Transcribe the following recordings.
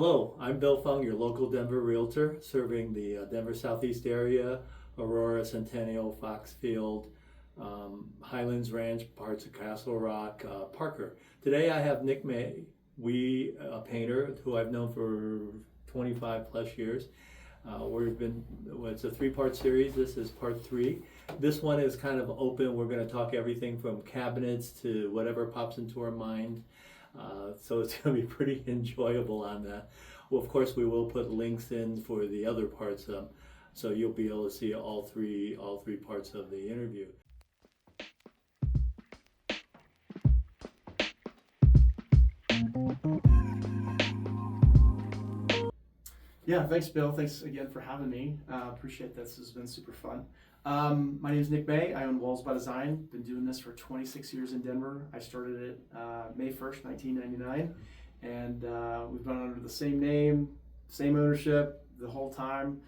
Hello, I'm Bill Fung, your local Denver realtor, serving the Denver Southeast area, Aurora, Centennial, Foxfield, Highlands Ranch, parts of Castle Rock, Parker. Today I have Nick May, a painter who I've known for 25 plus years. It's a three-part series. This is part 3. This one is kind of open. We're going to talk everything from cabinets to whatever pops into our mind. So it's going to be pretty enjoyable on that. Well, of course, we will put links in for the other parts, so you'll be able to see all three parts of the interview. Yeah, thanks, Bill. Thanks again for having me. Appreciate this. This has been super fun. My name is Nick May. I own Walls by Design. Been doing this for 26 years in Denver. I started it May 1st, 1999, and we've been under the same name, same ownership the whole time.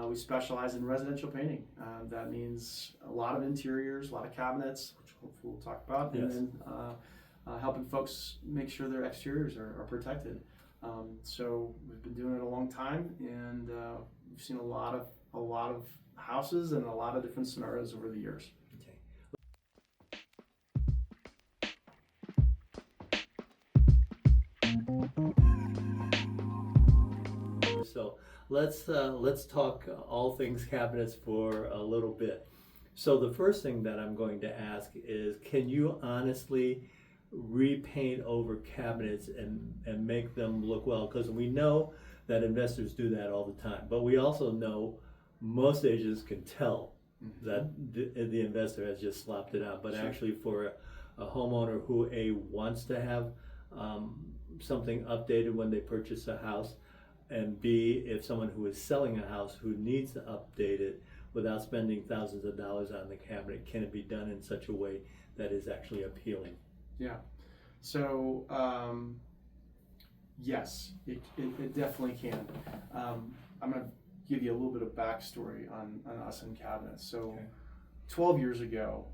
We specialize in residential painting. That means a lot of interiors, a lot of cabinets, which hopefully we'll talk about, Yes. and then helping folks make sure their exteriors are protected. So we've been doing it a long time, and we've seen a lot of houses and a lot of different scenarios over the years. Okay. So let's talk all things cabinets for a little bit. So the first thing that I'm going to ask is, can you honestly repaint over cabinets and make them look well? Because we know that investors do that all the time, but we also know most agents can tell that the investor has just slapped it out. But Sure. Actually, for a homeowner who wants to have something updated when they purchase a house, and B, if someone who is selling a house who needs to update it without spending thousands of dollars on the cabinet, can it be done in such a way that is actually appealing? Yeah. So yes, it definitely can. I'm going to give you a little bit of backstory on us and cabinets. So Okay. 12 years ago,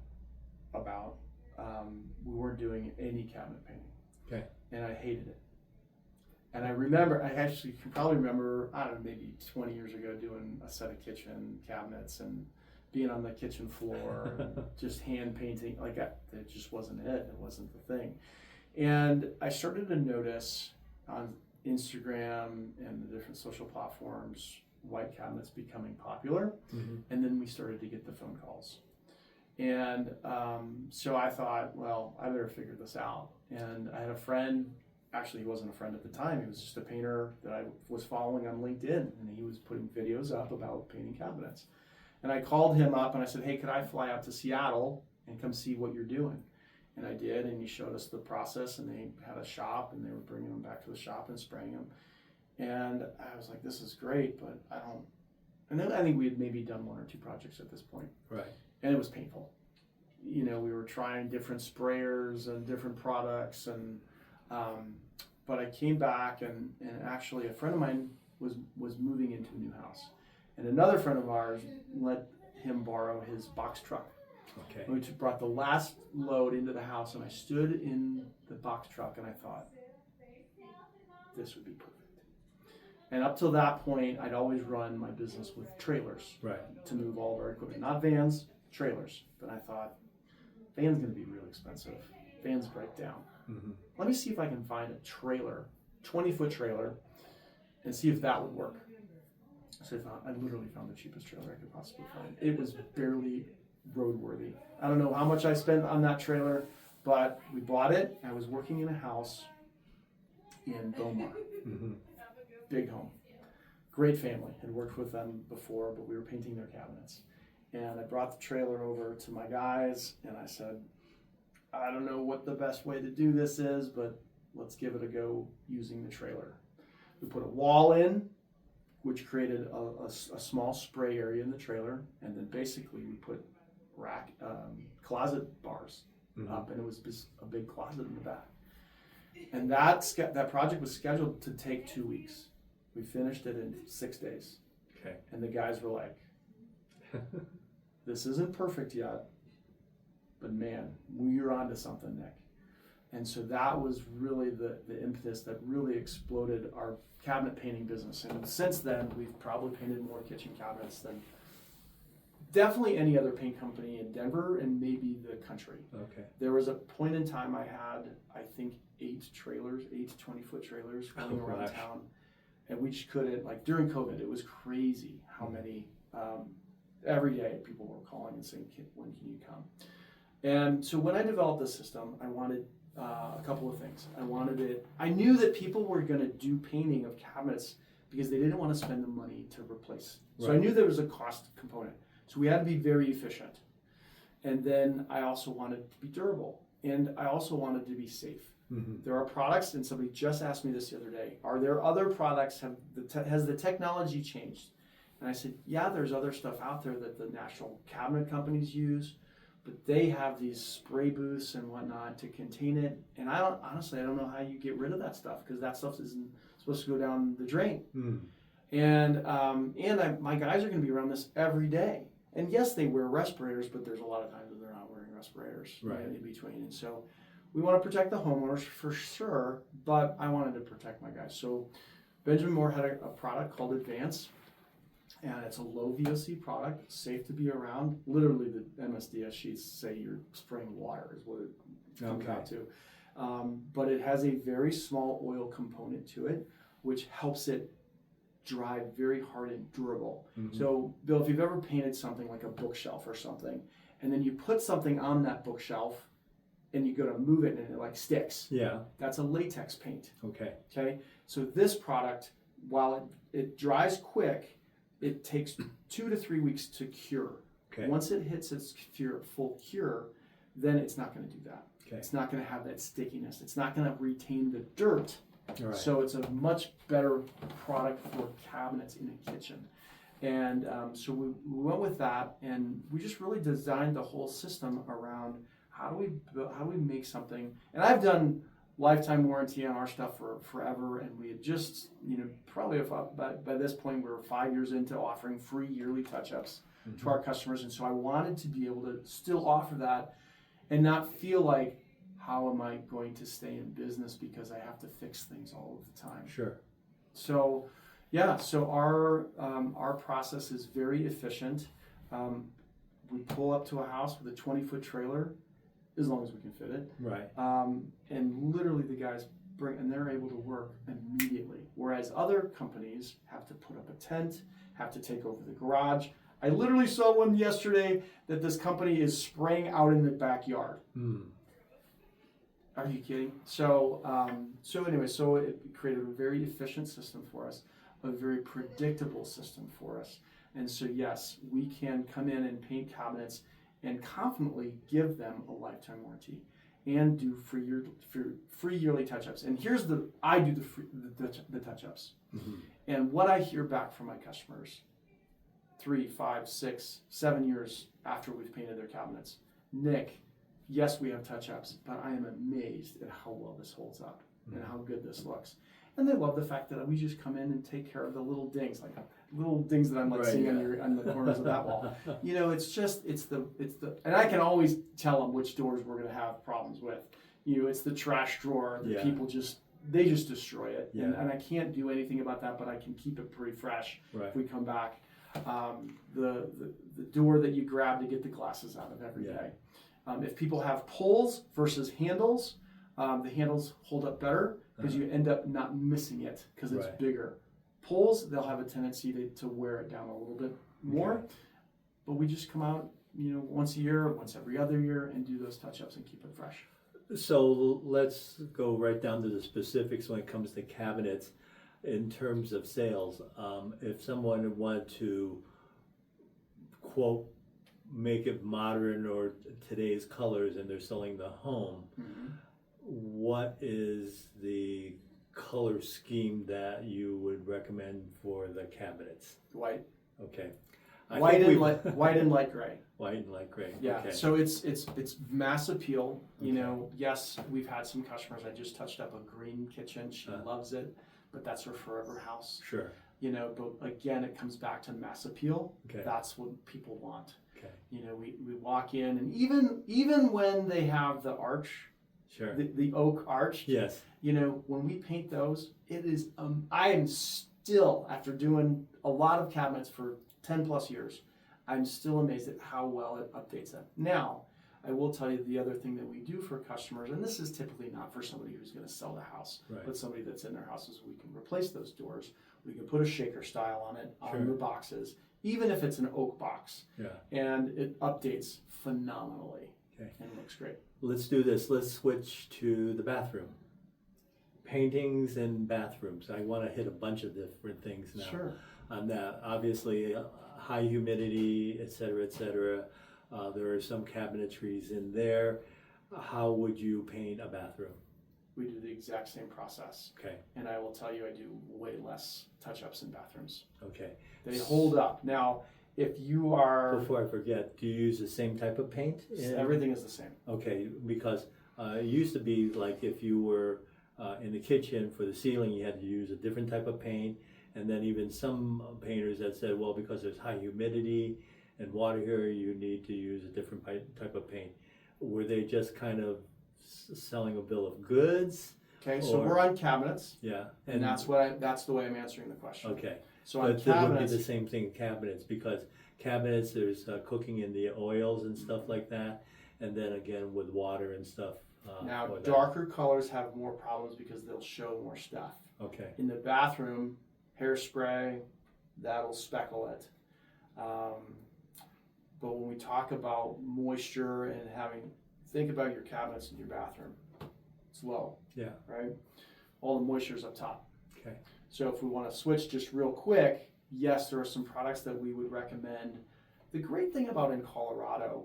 we weren't doing any cabinet painting. Okay. And I hated it. And I actually can probably remember, I don't know, maybe 20 years ago doing a set of kitchen cabinets and being on the kitchen floor and just hand painting like that. It just wasn't it. It wasn't the thing. And I started to notice on Instagram and the different social platforms, white cabinets becoming popular. Mm-hmm. And then we started to get the phone calls. And so I thought, well, I better figure this out. And I had a friend, actually he wasn't a friend at the time, he was just a painter that I was following on LinkedIn, and he was putting videos up about painting cabinets. And I called him up and I said, hey, could I fly out to Seattle and come see what you're doing? And I did, and he showed us the process, and they had a shop, and they were bringing them back to the shop and spraying them. And I was like, this is great, but and then I think we had maybe done 1 or 2 projects at this point. Right. And it was painful. You know, we were trying different sprayers and different products, and but I came back, and actually a friend of mine was moving into a new house. And another friend of ours let him borrow his box truck. Okay. We brought the last load into the house, and I stood in the box truck and I thought, this would be perfect. And up till that point, I'd always run my business with trailers. Right. To move all of our equipment, not vans, trailers. But I thought, vans going to be really expensive. Vans break down. Mm-hmm. Let me see if I can find a trailer, 20-foot trailer, and see if that would work. So I literally found the cheapest trailer I could possibly find. It was barely roadworthy. I don't know how much I spent on that trailer, but we bought it. I was working in a house in Beaumont. Mm-hmm. Big home. Great family. Had worked with them before, but we were painting their cabinets. And I brought the trailer over to my guys, and I said, I don't know what the best way to do this is, but let's give it a go using the trailer. We put a wall in, which created a small spray area in the trailer, and then basically we put closet bars up, and it was just a big closet in the back. And that project was scheduled to take 2 weeks. We finished it in 6 days. Okay. And the guys were like, this isn't perfect yet, but man, you're onto something, Nick. And so that was really the impetus that really exploded our cabinet painting business. And since then, we've probably painted more kitchen cabinets than definitely any other paint company in Denver and maybe the country. Okay. There was a point in time I had, I think, 8 20-foot trailers going around gosh. town. And we just couldn't, like during COVID, it was crazy how many, every day people were calling and saying, when can you come? And so when I developed the system, I wanted a couple of things. I knew that people were going to do painting of cabinets because they didn't want to spend the money to replace. So I knew there was a cost component. So we had to be very efficient. And then I also wanted to be durable. And I also wanted to be safe. Mm-hmm. There are products, and somebody just asked me this the other day, are there other products, has the technology changed? And I said, yeah, there's other stuff out there that the national cabinet companies use, but they have these spray booths and whatnot to contain it. And I don't know how you get rid of that stuff, because that stuff isn't supposed to go down the drain. Mm. And my guys are going to be around this every day. And yes, they wear respirators, but there's a lot of times that they're not wearing respirators in between. And so we want to protect the homeowners for sure, but I wanted to protect my guys. So Benjamin Moore had a product called Advance, and it's a low VOC product, safe to be around. Literally, the MSDS sheets say you're spraying water is what it comes out to. But it has a very small oil component to it, which helps it dry very hard and durable. Mm-hmm. So, Bill, if you've ever painted something like a bookshelf or something, and then you put something on that bookshelf, and you go to move it and it like sticks. Yeah. That's a latex paint. Okay. Okay. So this product, while it dries quick, it takes 2 to 3 weeks to cure. Okay. Once it hits its full cure, then it's not going to do that. Okay. It's not going to have that stickiness. It's not going to retain the dirt. Right. So it's a much better product for cabinets in a kitchen. And so we went with that, and we just really designed the whole system around how do we make something. And I've done lifetime warranty on our stuff for forever, and we had just, probably by this point we were 5 years into offering free yearly touch-ups to our customers. And so I wanted to be able to still offer that and not feel like, how am I going to stay in business because I have to fix things all of the time? Sure. So, our process is very efficient. We pull up to a house with a 20-foot trailer, as long as we can fit it. Right. And literally the guys they're able to work immediately. Whereas other companies have to put up a tent, have to take over the garage. I literally saw one yesterday that this company is spraying out in the backyard. Mm. Are you kidding? So it created a very efficient system for us, a very predictable system for us. And so yes, we can come in and paint cabinets and confidently give them a lifetime warranty and do free yearly touch-ups. And I do the touch-ups. Mm-hmm. And what I hear back from my customers 3, 5, 6, 7 years after we've painted their cabinets, Nick, yes, we have touch-ups, but I am amazed at how well this holds up and how good this looks. And they love the fact that we just come in and take care of the little dings, like little dings that I'm seeing on the corners of that wall. It's the, and I can always tell them which doors we're going to have problems with. It's the trash drawer that people just destroy it. Yeah. And I can't do anything about that, but I can keep it pretty fresh if we come back. The door that you grab to get the glasses out of every day. If people have pulls versus handles, the handles hold up better because you end up not missing it because it's bigger. Pulls, they'll have a tendency to wear it down a little bit more, but we just come out, once a year, once every other year, and do those touch-ups and keep it fresh. So let's go right down to the specifics when it comes to cabinets in terms of sales. If someone wanted to, quote, make it modern or today's colors and they're selling the home, what is the color scheme that you would recommend for the cabinets? White. Okay. White and light gray. White and light gray. Yeah. Okay. So it's mass appeal. Yes, we've had some customers. I just touched up a green kitchen. She loves it, but that's her forever house. Sure. But again, it comes back to mass appeal. Okay. That's what people want. Okay. We walk in, and even when they have the arch Sure. the oak arch. Yes. You know, when we paint those, it is, I am still, after doing a lot of cabinets for 10 plus years, I'm still amazed at how well it updates them. Now, I will tell you the other thing that we do for customers, and this is typically not for somebody who's going to sell the house, Right. but somebody that's in their house, is we can replace those doors. We can put a shaker style on it, on Sure. the boxes, even if it's an oak box, Yeah. and it updates phenomenally. Okay. And looks great. Let's do this. Let's switch to the bathroom. Paintings and bathrooms. I want to hit a bunch of different things now. Sure. On that, obviously, high humidity, et cetera, et cetera. There are some cabinetries in there. How would you paint a bathroom? We do the exact same process. Okay. And I will tell you, I do way less touch-ups in bathrooms. Okay. They hold up. Now, if you are, Before I forget, do you use the same type of paint? everything is the same. Okay, because it used to be like if you were in the kitchen for the ceiling, you had to use a different type of paint. And then even some painters that said, well, because there's high humidity and water here, you need to use a different type of paint. Were they just kind of selling a bill of goods? Okay, so Or- we're on cabinets, Yeah. and that's the way I'm answering the question. Okay. So on But it would be cabinets, the same thing in cabinets, because cabinets, there's cooking in the oils and stuff like that. And then again with water and stuff. now for that. darker colors have more problems because they'll show more stuff. Okay. In the bathroom, hairspray, that'll speckle it. But when we talk about moisture and think about your cabinets in your bathroom. It's low. Yeah. Right? All the moisture's up top. Okay. So if we want to switch just real quick, yes, there are some products that we would recommend. The great thing about in Colorado,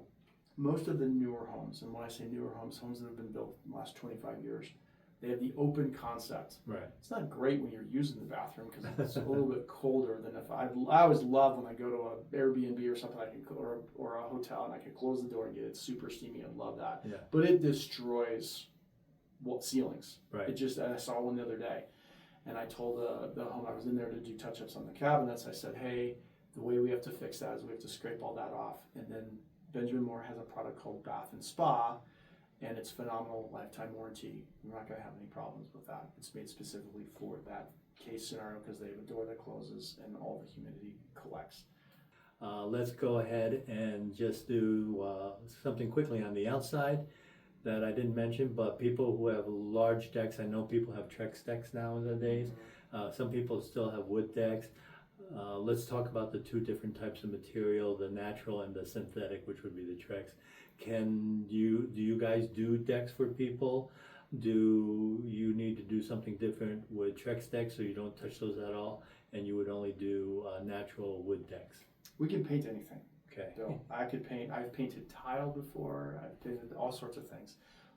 most of the newer homes, and when I say newer homes, homes that have been built in the last 25 years, they have the open concept. Right. It's not great when you're using the bathroom because it's a little bit colder than if I always love when I go to an Airbnb or something or a hotel and I can close the door and get it super steamy. I love that. Yeah. But it destroys ceilings. Right. It just, I saw one the other day, and I told the home I was in there to do touch-ups on the cabinets. I said, hey, the way we have to fix that is we have to scrape all that off. And then Benjamin Moore has a product called Bath and Spa, and it's phenomenal, lifetime warranty. We're not going to have any problems with that. It's made specifically for that case scenario because they have a door that closes and all the humidity collects. Let's go ahead and just do something quickly on the outside that I didn't mention, but people who have large decks, I know people have Trex decks nowadays. Some people still have wood decks. Let's talk about the two different types of material, the natural and the synthetic, which would be the Trex. Do you guys do decks for people? Do you need to do something different with Trex decks so you don't touch those at all, and you would only do natural wood decks? We can paint anything. Okay. So I could paint, I've painted tile before, I've painted all sorts of things.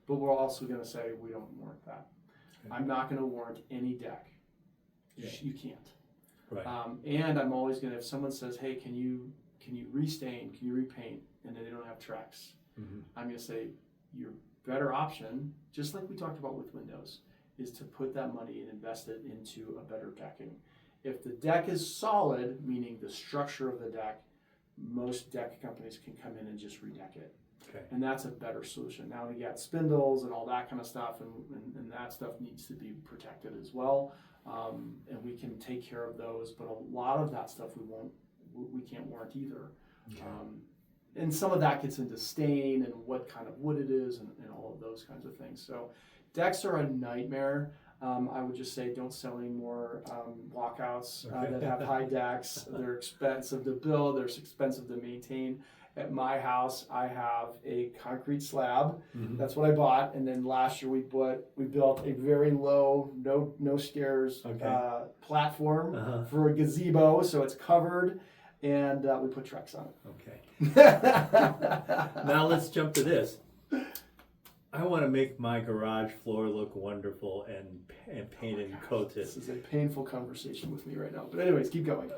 But we're also going to say we don't warrant that. Okay. I'm not going to warrant any deck. Yeah. You can't. Right. And I'm always going to, if someone says, hey, can you restain, can you repaint, and then they don't have Trex, Mm-hmm. I'm going to say your better option, just like we talked about with windows, is to put that money and invest it into a better decking. If the deck is solid, meaning the structure of the deck, most deck companies can come in and just redeck it. Okay. And that's a better solution. Now we got spindles and all that kind of stuff, and that stuff needs to be protected as well. And we can take care of those, but a lot of that stuff we can't warrant either. Okay. And some of that gets into stain and what kind of wood it is and all of those kinds of things. So decks are a nightmare. I would just say don't sell any more walkouts that have high decks. They're expensive to build. They're expensive to maintain. At my house, I have a concrete slab. Mm-hmm. That's what I bought. And then last year we built a very low, no stairs platform for a gazebo, so it's covered. And we put Trex on it. Okay. Now let's jump to this. I want to make my garage floor look wonderful and paint and coat it. This is a painful conversation with me right now. But anyways, keep going.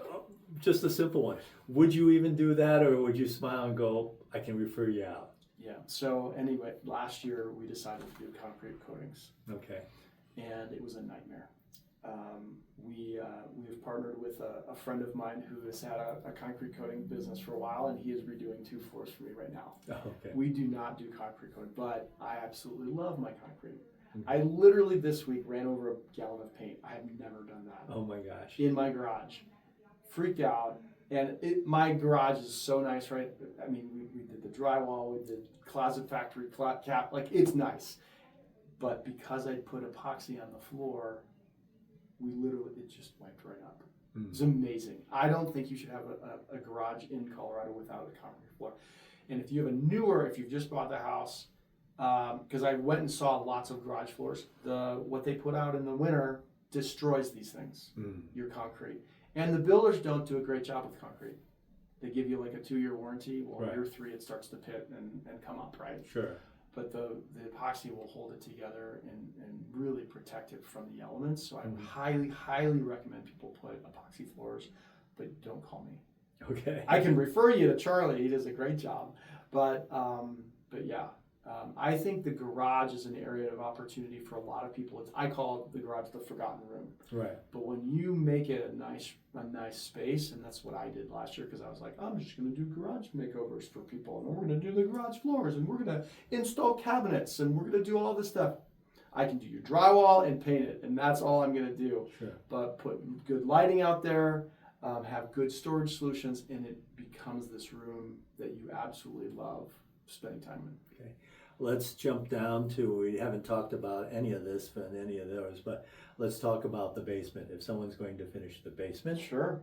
Just a simple one. Would you even do that, or would you smile and go, I can refer you out? Yeah. So anyway, last year we decided to do concrete coatings, Okay. and it was a nightmare. We've partnered with a friend of mine who has had a concrete coating business for a while, and he is redoing 2 floors for me right now. Oh, okay. We do not do concrete coating, but I absolutely love my concrete. Mhm. I literally this week ran over a gallon of paint. I have never done that Oh my gosh. in my garage. Freaked out. And my garage is so nice, right? I mean, we did the drywall, we did closet factory cap, like it's nice. But because I put epoxy on the floor, it just wiped right up. It's amazing. I don't think you should have a garage in Colorado without a concrete floor. And if you have if you've just bought the house, because I went and saw lots of garage floors, what they put out in the winter destroys these things, your concrete. And the builders don't do a great job with concrete. They give you like a 2-year warranty. Well, Right. year 3, it starts to pit and come up, right? Sure. But the epoxy will hold it together and really protect it from the elements. So I would highly, highly recommend people put epoxy floors, but don't call me. Okay. I can refer you to Charlie. He does a great job. But yeah, I think the garage is an area of opportunity for a lot of people. I call the garage the forgotten room. Right. But when you make it a nice space, and that's what I did last year, because I was like, I'm just going to do garage makeovers for people, and we're going to do the garage floors, and we're going to install cabinets, and we're going to do all this stuff. I can do your drywall and paint it, and that's all I'm going to do. Sure. But put good lighting out there, have good storage solutions, and it becomes this room that you absolutely love spending time in. Okay. Let's jump down to, we haven't talked about any of this and any of those, but let's talk about the basement. If someone's going to finish the basement. Sure.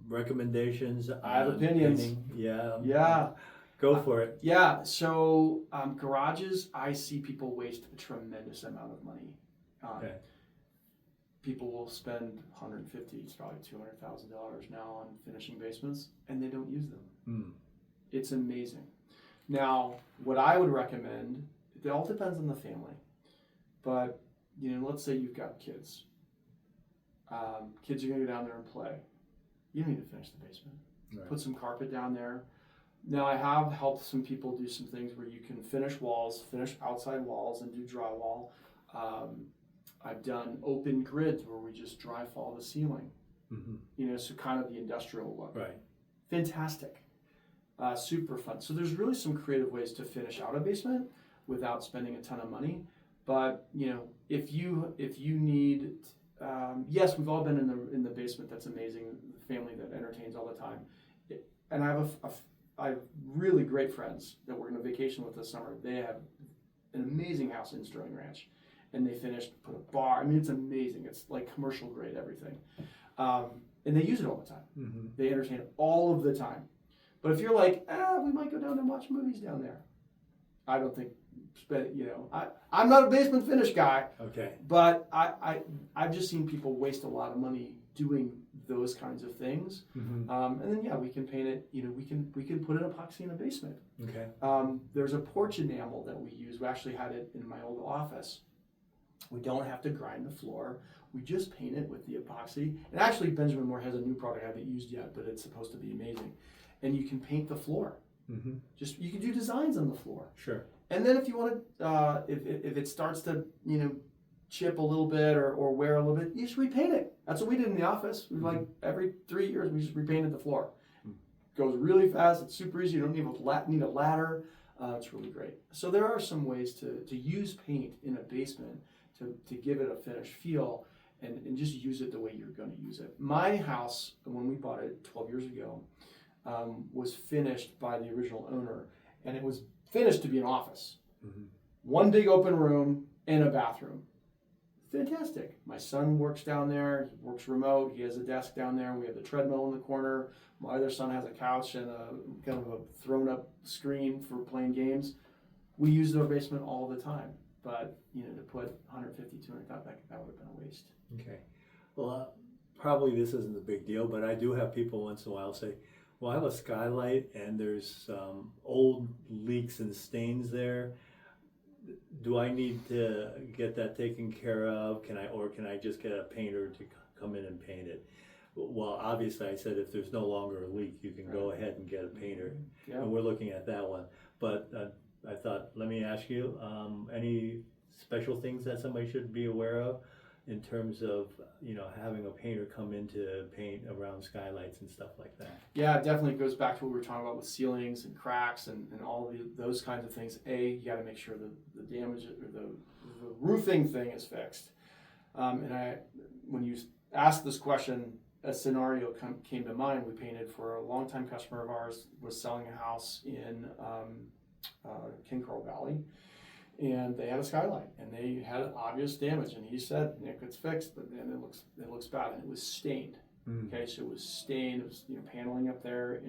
Recommendations. I have opinions. Painting. Yeah. Yeah. Go for it. Yeah. So garages, I see people waste a tremendous amount of money. Okay. People will spend $150,000, it's probably $200,000 now on finishing basements, and they don't use them. It's amazing. Now, what I would recommend, it all depends on the family, but let's say you've got kids. Kids are going to go down there and play. You don't need to finish the basement. Right. Put some carpet down there. Now, I have helped some people do some things where you can finish walls, finish outside walls, and do drywall. I've done open grids where we just dry fall the ceiling. So kind of the industrial look. Right. Fantastic. Super fun. So there's really some creative ways to finish out a basement without spending a ton of money. But if you need, yes, we've all been in the basement. That's amazing. The family that entertains all the time. And I have really great friends that we're going to vacation with this summer. They have an amazing house in Sterling Ranch, and they put a bar. I mean, it's amazing. It's like commercial grade everything, and they use it all the time. They entertain all of the time. But if you're like, we might go down and watch movies down there. I don't think, I'm not a basement finish guy. Okay. But I've just seen people waste a lot of money doing those kinds of things. And then we can paint it. We can put an epoxy in a basement. Okay. There's a porch enamel that we use. We actually had it in my old office. We don't have to grind the floor. We just paint it with the epoxy. And actually, Benjamin Moore has a new product I haven't used yet, but it's supposed to be amazing. And you can paint the floor. You can do designs on the floor. Sure. And then if you want to, if it starts to chip a little bit or wear a little bit, you just repaint it. That's what we did in the office. We like every 3 years we just repainted the floor. Goes really fast. It's super easy. You don't need a ladder. It's really great. So there are some ways to use paint in a basement to give it a finished feel and just use it the way you're going to use it. My house, when we bought it 12 years ago, was finished by the original owner, and it was finished to be an office. One big open room and a bathroom. Fantastic. My son works down there. He works remote. He has a desk down there. We have the treadmill in the corner. My other son has a couch and a kind of a thrown up screen for playing games. We use our basement all the time. But to put 150, 200, that would have been a waste. Okay. Well, probably this isn't a big deal, but I do have people once in a while say, well, I have a skylight and there's old leaks and stains there. Do I need to get that taken care of? Can I just get a painter to come in and paint it? Well, obviously, I said if there's no longer a leak, you can go ahead and get a painter. Yeah. And we're looking at that one. But I thought, let me ask you, any special things that somebody should be aware of in terms of, having a painter come in to paint around skylights and stuff like that. Yeah, it definitely goes back to what we were talking about with ceilings and cracks and all those kinds of things. You got to make sure the damage or the roofing thing is fixed. When you asked this question, a scenario came to mind. We painted for a longtime customer of ours, was selling a house in King Coral Valley, and they had a skylight and they had obvious damage, and he said, Nick, it's fixed, but then it looks bad, and it was stained. Okay, so it was stained. It was paneling up there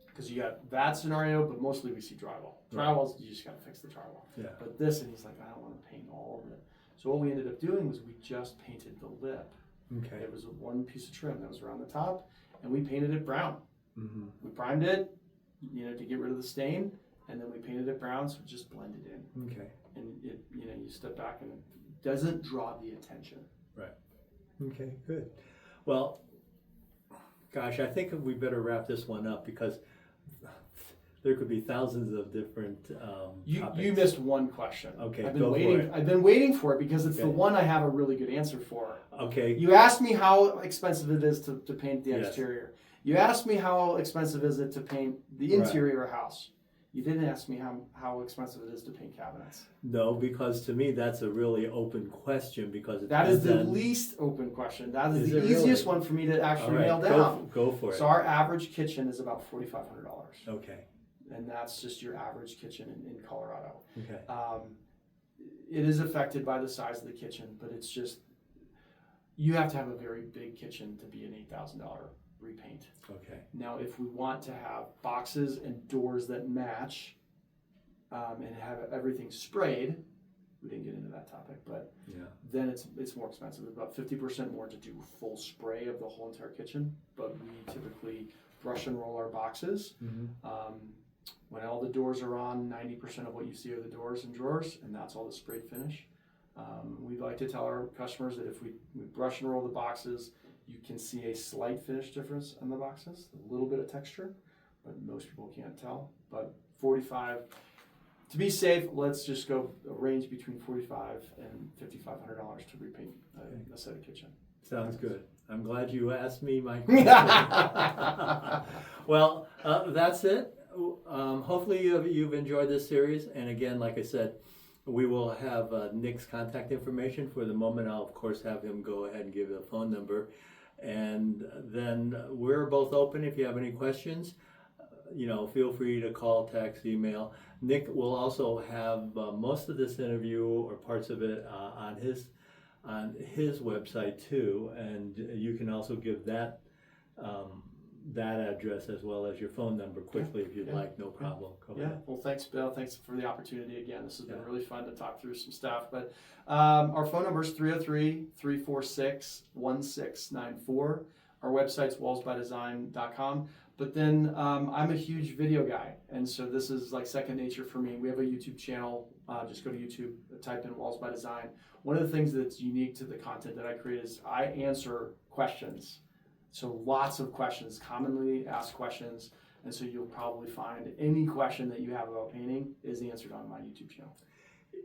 because you got that scenario, but mostly we see drywall. Drywall, you just got to fix the drywall. Yeah. But this, and he's like, I don't want to paint all of it. So what we ended up doing was we just painted the lip. Okay. It was one piece of trim that was around the top, and we painted it brown. Mm-hmm. We primed it, to get rid of the stain, and then we painted it brown, so it just blended in. Okay. And it, you step back and it doesn't draw the attention. Right. Okay, good. Well, gosh, I think we better wrap this one up because there could be thousands of different topics. You missed one question. Okay, I've been go waiting. for it. I've been waiting for it because it's the Okay. one I have a really good answer for. Okay. You asked me how expensive it is to paint the Yes. exterior. You asked me how expensive is it to paint the Right. interior of a house. You didn't ask me how expensive it is to paint cabinets. No, because to me that's a really open question because it That is the depends on- least open question. That is Is the it easiest really? one for me to All actually right, nail down. go for it. So our average kitchen is about $4,500, Okay. and that's just your average kitchen in Colorado. Okay. It is affected by the size of the kitchen, but it's just, you have to have a very big kitchen to be an $8,000 repaint. Okay. Now, if we want to have boxes and doors that match, and have everything sprayed, we didn't get into that topic, but Yeah. then it's more expensive. It's about 50% more to do full spray of the whole entire kitchen, but we typically brush and roll our boxes. Mm-hmm. When all the doors are on, 90% of what you see are the doors and drawers, and that's all the sprayed finish. We like to tell our customers that if we brush and roll the boxes, you can see a slight finish difference on the boxes, a little bit of texture, but most people can't tell. But 45, to be safe, let's just go a range between $45 and $5,500 to repaint a set of kitchen. Sounds good. I'm glad you asked me my question. Well, that's it. Hopefully you've enjoyed this series. And again, like I said, we will have Nick's contact information. For the moment, I'll of course have him go ahead and give a phone number. And then we're both open if you have any questions. Feel free to call, text, email. Nick will also have most of this interview or parts of it on his website too, and you can also give that address as well as your phone number quickly if you'd like. No problem. Go ahead. Well, thanks, Bill. Thanks for the opportunity again. This has been really fun to talk through some stuff. But our phone number is 303-346-1694. Our website's wallsbydesign.com. But then I'm a huge video guy, and so this is like second nature for me. We have a YouTube channel. Just go to YouTube, type in Walls by Design. One of the things that's unique to the content that I create is I answer questions. So lots of questions, commonly asked questions, and so you'll probably find any question that you have about painting is answered on my YouTube channel.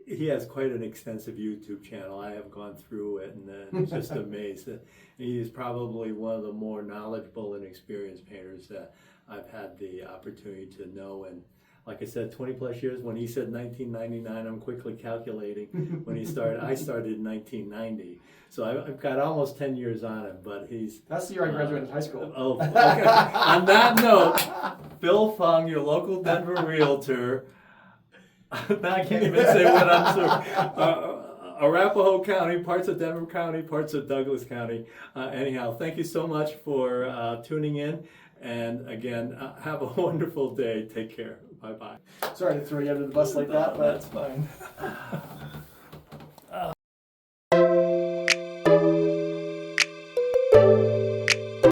He has quite an extensive YouTube channel. I have gone through it and I'm just amazed. He's probably one of the more knowledgeable and experienced painters that I've had the opportunity to know. And like I said, 20 plus years. When he said 1999, I'm quickly calculating when he started. I started in 1990. So I've got almost 10 years on him, but he's... That's the year I graduated high school. Oh, okay. On that note, Bill Fung, your local Denver realtor. Now I can't even say what I'm sorry. Arapahoe County, parts of Denver County, parts of Douglas County. Anyhow, thank you so much for tuning in. And again, have a wonderful day. Take care. Bye-bye. Sorry to throw you under the bus like that, but that's fine.